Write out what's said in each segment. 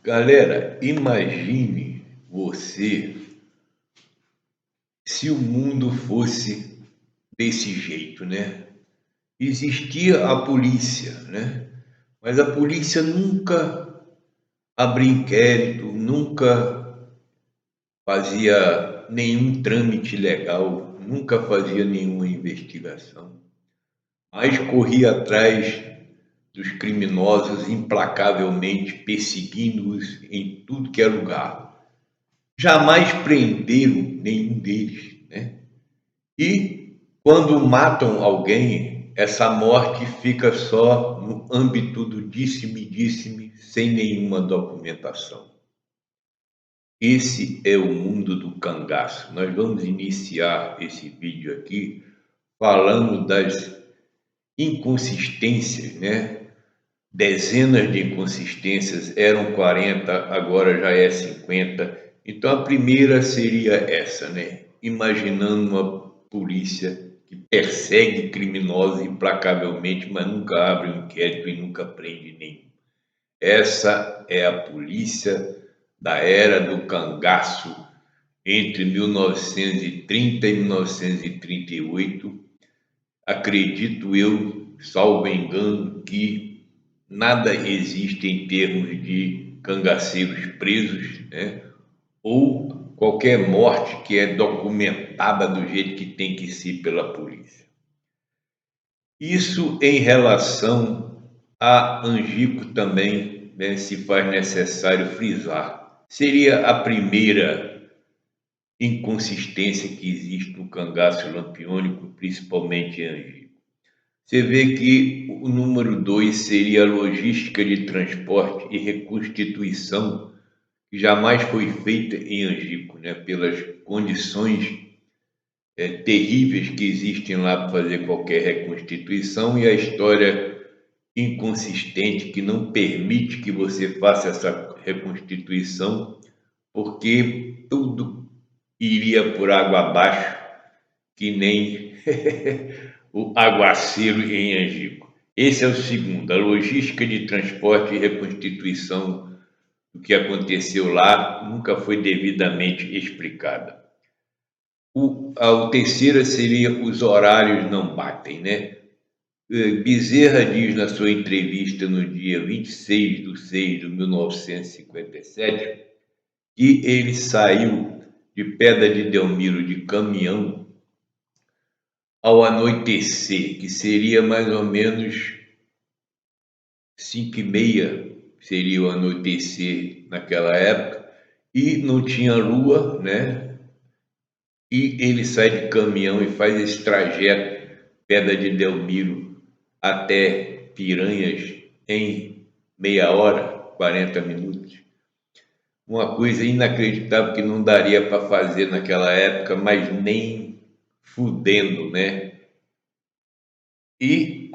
Galera, imagine você se o mundo fosse desse jeito, né? Existia a polícia, né? Mas a polícia nunca abria inquérito, nunca fazia nenhum trâmite legal, nunca fazia nenhuma investigação, mas corria atrás dos criminosos implacavelmente, perseguindo-os em tudo que é lugar. Jamais prenderam nenhum deles, né? E quando matam alguém, essa morte fica só no âmbito do disse-me, sem nenhuma documentação. Esse é o mundo do cangaço. Nós vamos iniciar esse vídeo aqui falando das inconsistências, né? Dezenas de inconsistências, eram 40, agora já é 50. Então a primeira seria essa, né? Imaginando uma polícia que persegue criminosos implacavelmente, mas nunca abre um inquérito e nunca prende nenhum. Essa é a polícia da era do cangaço entre 1930 e 1938. Acredito eu, salvo engano, que nada existe em termos de cangaceiros presos, né? Ou qualquer morte que é documentada do jeito que tem que ser pela polícia. Isso em relação a Angico também, né, se faz necessário frisar. Seria a primeira inconsistência que existe no cangaço lampiônico, principalmente em Angico. Você vê que o número 2 seria a logística de transporte e reconstituição, que jamais foi feita em Angico, né, pelas condições terríveis que existem lá para fazer qualquer reconstituição, e a história inconsistente que não permite que você faça essa reconstituição, porque tudo iria por água abaixo, que nem o aguaceiro em Angico. Esse é o segundo, a logística de transporte e reconstituição do que aconteceu lá nunca foi devidamente explicada. A terceira seria os horários não batem, né? Bezerra diz na sua entrevista no dia 26 de 6 de 1957 que ele saiu de Pedra de Delmiro de caminhão ao anoitecer, que seria mais ou menos 5h30, seria o anoitecer naquela época, e não tinha lua, né? E ele sai de caminhão e faz esse trajeto, Pedra de Delmiro até Piranhas, em meia hora, 40 minutos. Uma coisa inacreditável que não daria para fazer naquela época, mas nem fudendo, né? E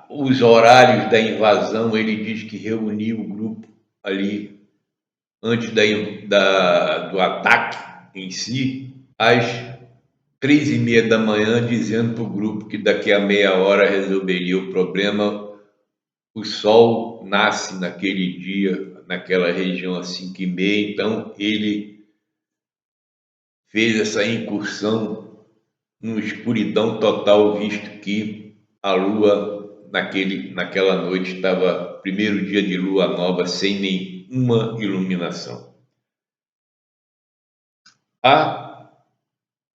os horários da invasão, ele diz que reuniu o grupo ali antes do ataque em si, às 3h30 da manhã, dizendo para o grupo que daqui a meia hora resolveria o problema. O sol nasce naquele dia, naquela região às 5h30, então ele fez essa incursão numa escuridão total, visto que a lua naquela noite estava, primeiro dia de lua nova, sem nenhuma iluminação. A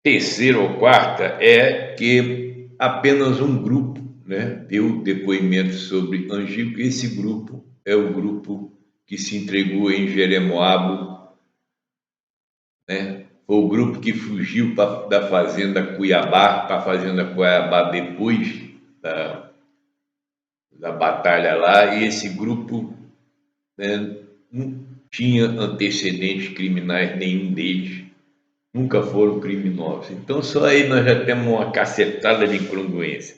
terceira ou quarta é que apenas um grupo, né, deu depoimento sobre Angico. Esse grupo é o grupo que se entregou em Jeremoabo, né? Foi o grupo que fugiu da fazenda Cuiabá para a fazenda Cuiabá depois da batalha lá, e esse grupo, né, não tinha antecedentes criminais, nenhum deles, nunca foram criminosos. Então só aí nós já temos uma cacetada de incongruência.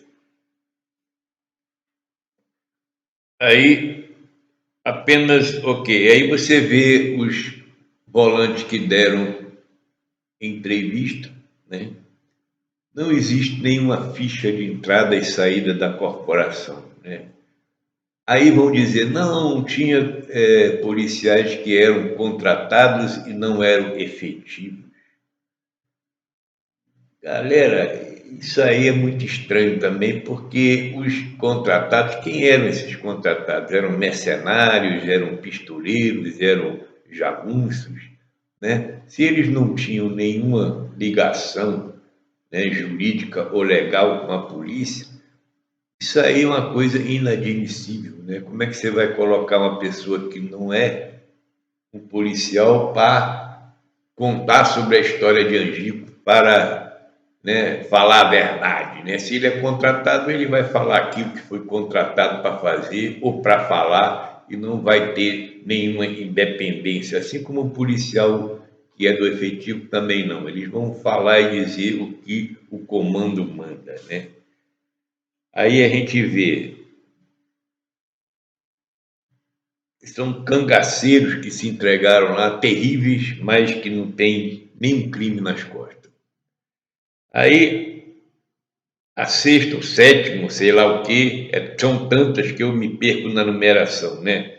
Aí apenas, ok, aí você vê os volantes que deram entrevista, né? Não existe nenhuma ficha de entrada e saída da corporação, né? Aí vão dizer, não, tinha policiais que eram contratados e não eram efetivos. Galera, isso aí é muito estranho também, porque os contratados, quem eram esses contratados? Eram mercenários, eram pistoleiros, eram jagunços, né? Se eles não tinham nenhuma ligação, né, jurídica ou legal com a polícia, isso aí é uma coisa inadmissível, né? Como é que você vai colocar uma pessoa que não é um policial para contar sobre a história de Angico, para, né, falar a verdade, né? Se ele é contratado, ele vai falar aquilo que foi contratado para fazer ou para falar e não vai ter nenhuma independência, assim como o policial que é do efetivo também não. Eles vão falar e dizer o que o comando manda, né? Aí a gente vê, são cangaceiros que se entregaram lá, terríveis, mas que não têm nenhum crime nas costas. Aí a sexta, o sétimo, sei lá o quê, são tantas que eu me perco na numeração, né?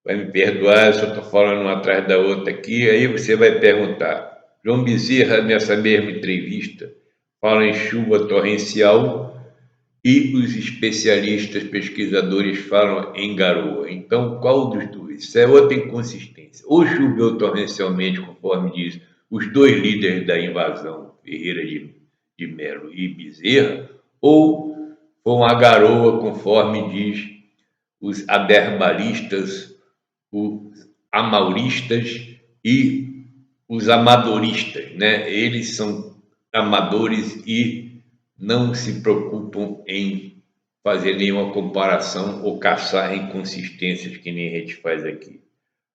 Vai me perdoar, eu só estou falando uma atrás da outra aqui. Aí você vai perguntar, João Bezerra, nessa mesma entrevista, fala em chuva torrencial e os especialistas pesquisadores falam em garoa. Então, qual dos dois? Isso é outra inconsistência. Ou choveu torrencialmente, conforme diz os dois líderes da invasão, Ferreira de Melo e Bezerra, ou foi uma garoa, conforme diz os aderbalistas, os amauristas e os amadoristas, né? Eles são amadores e não se preocupam em fazer nenhuma comparação ou caçar inconsistências que nem a gente faz aqui.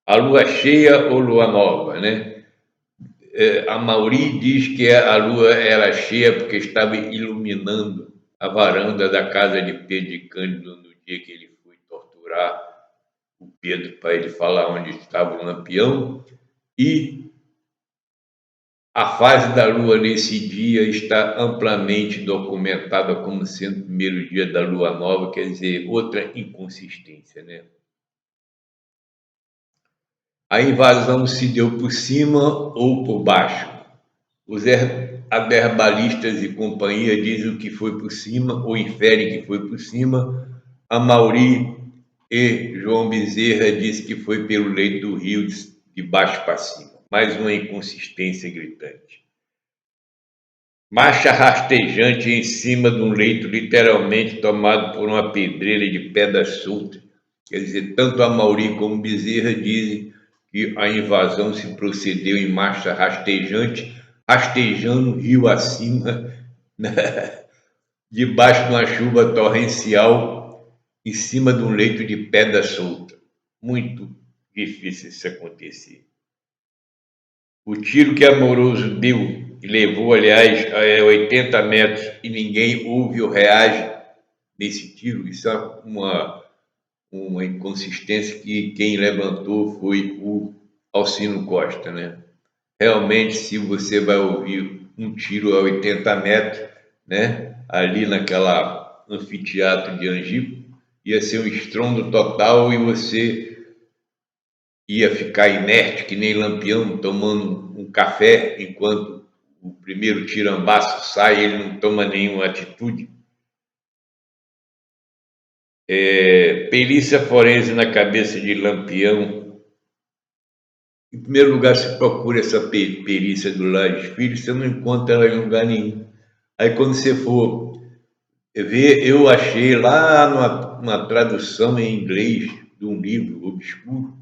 A lua cheia ou lua nova, né? A Mauri diz que a lua era cheia porque estava iluminando a varanda da casa de Pedro de Cândido no dia que ele foi torturar o Pedro para ele falar onde estava o Lampião. E a fase da lua nesse dia está amplamente documentada como sendo o primeiro dia da lua nova, quer dizer, outra inconsistência, né? A invasão se deu por cima ou por baixo. Os aderbalistas e companhia dizem que foi por cima ou inferem que foi por cima. A Mauri e João Bezerra dizem que foi pelo leito do rio de baixo para cima. Mais uma inconsistência gritante. Marcha rastejante em cima de um leito literalmente tomado por uma pedreira de pedra solta. Quer dizer, tanto a Mauri como Bezerra dizem que a invasão se procedeu em marcha rastejante, rastejando rio acima, né, debaixo de uma chuva torrencial, em cima de um leito de pedra solta. Muito difícil isso acontecer. O tiro que Amoroso deu e levou, aliás, a 80 metros e ninguém ouve ou reage nesse tiro, isso é uma inconsistência que quem levantou foi o Alcino Costa, né? Realmente, se você vai ouvir um tiro a 80 metros, né, ali naquela anfiteatro de Angico, ia ser um estrondo total e você ia ficar inerte que nem Lampião tomando um café enquanto o primeiro tirambaço sai e ele não toma nenhuma atitude. Perícia forense na cabeça de Lampião. Em primeiro lugar, se procura essa perícia do Lages Filho, você não encontra ela em lugar nenhum. Aí quando você for ver, eu achei lá numa tradução em inglês de um livro obscuro,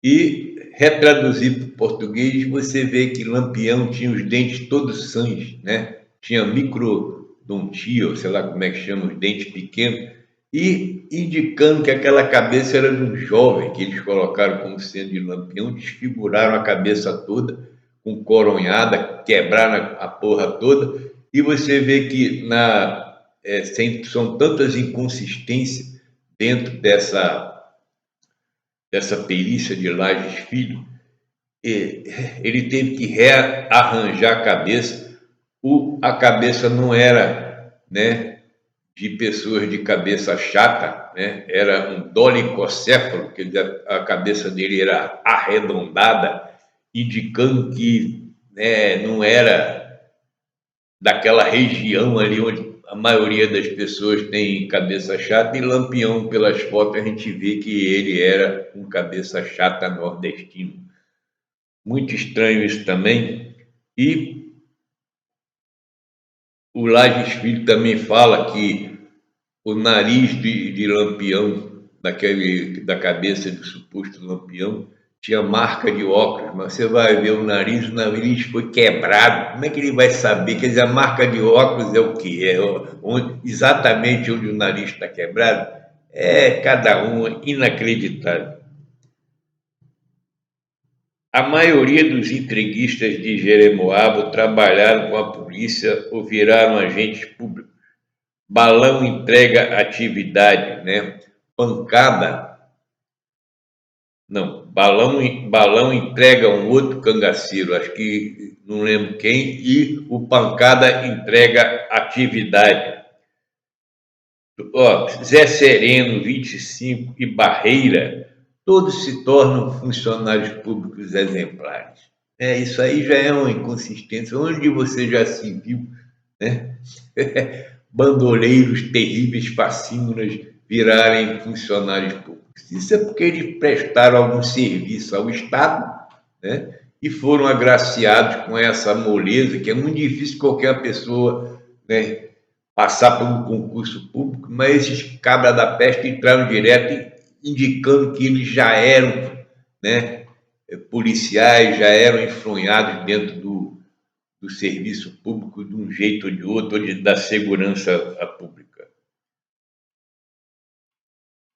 e retraduzir para o português, você vê que Lampião tinha os dentes todos sãs, né? Tinha microdontia, ou sei lá como é que chama, os dentes pequenos, e indicando que aquela cabeça era de um jovem, que eles colocaram como sendo de Lampião, desfiguraram a cabeça toda, com coronhada, quebraram a porra toda, e você vê que são tantas inconsistências dentro dessa perícia de Lages Filho, ele teve que rearranjar a cabeça. A cabeça não era, né, de pessoas de cabeça chata, né? Era um dolicocéfalo, que a cabeça dele era arredondada, indicando que, né, não era daquela região ali onde a maioria das pessoas tem cabeça chata, e Lampião, pelas fotos, a gente vê que ele era um cabeça chata nordestino. Muito estranho isso também. E o Lages Filho também fala que o nariz de Lampião, da cabeça do suposto Lampião, tinha marca de óculos, mas você vai ver o nariz foi quebrado. Como é que ele vai saber? Quer dizer, a marca de óculos é o quê? Exatamente onde o nariz está quebrado? É cada um inacreditável. A maioria dos entreguistas de Jeremoabo trabalharam com a polícia ou viraram agentes públicos. Balão entrega atividade, né? Pancada, não, balão entrega um outro cangaceiro, acho que não lembro quem, e o pancada entrega atividade. Ó, Zé Sereno, 25, e Barreira, todos se tornam funcionários públicos exemplares. Isso aí já é uma inconsistência. Onde você já se viu, né? Bandoleiros terríveis, facínoras, virarem funcionários públicos? Isso é porque eles prestaram algum serviço ao Estado, né? E foram agraciados com essa moleza, que é muito difícil qualquer pessoa, né, passar por um concurso público, mas esses cabras da peste entraram direto indicando que eles já eram, né, policiais, já eram enfronhados dentro do serviço público de um jeito ou de outro, ou da segurança pública.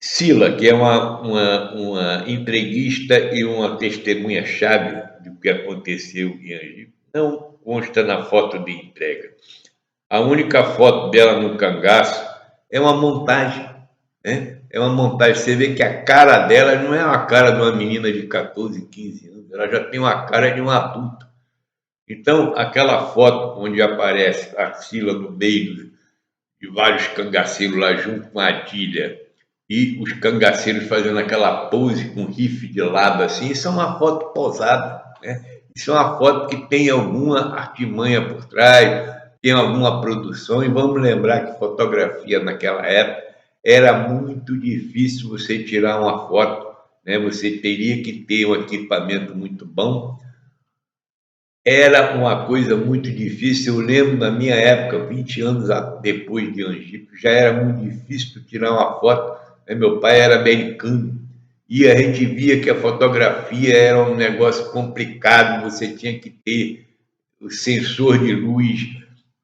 Sila, que é uma entreguista e uma testemunha-chave do que aconteceu em Angico, não consta na foto de entrega. A única foto dela no cangaço é uma montagem, né? É uma montagem. Você vê que a cara dela não é a cara de uma menina de 14, 15 anos, ela já tem uma cara de um adulto. Então, aquela foto onde aparece a Sila no meio de vários cangaceiros lá junto com a Adília, e os cangaceiros fazendo aquela pose com rife de lado assim, isso é uma foto posada, né? Isso é uma foto que tem alguma artimanha por trás, tem alguma produção, e vamos lembrar que fotografia naquela época era muito difícil você tirar uma foto, né? Você teria que ter um equipamento muito bom, era uma coisa muito difícil. Eu lembro na minha época, 20 anos depois de Angico, já era muito difícil tirar uma foto, né? Meu pai era americano e a gente via que a fotografia era um negócio complicado, você tinha que ter o sensor de luz,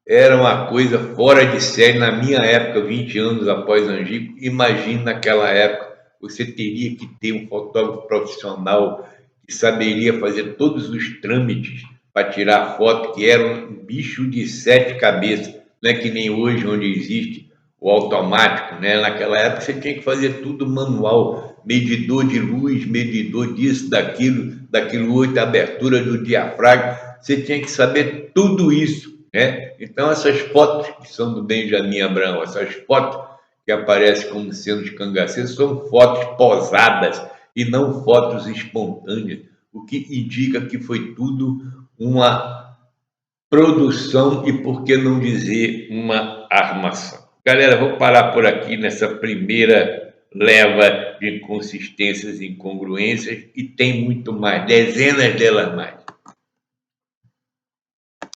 era uma coisa fora de série. Na minha época, 20 anos após Angico, imagine naquela época, você teria que ter um fotógrafo profissional que saberia fazer todos os trâmites para tirar foto, que era um bicho de 7 cabeças, não é que nem hoje, onde existe o automático, né? Naquela época você tinha que fazer tudo manual, medidor de luz, medidor disso, daquilo outro, abertura do diafragma, você tinha que saber tudo isso, né? Então essas fotos que são do Benjamin Abrão, essas fotos que aparecem como sendo de cangaceiros, são fotos posadas e não fotos espontâneas, o que indica que foi tudo uma produção e, por que não dizer, uma armação. Galera, vou parar por aqui nessa primeira leva de inconsistências e incongruências, e tem muito mais, dezenas delas mais.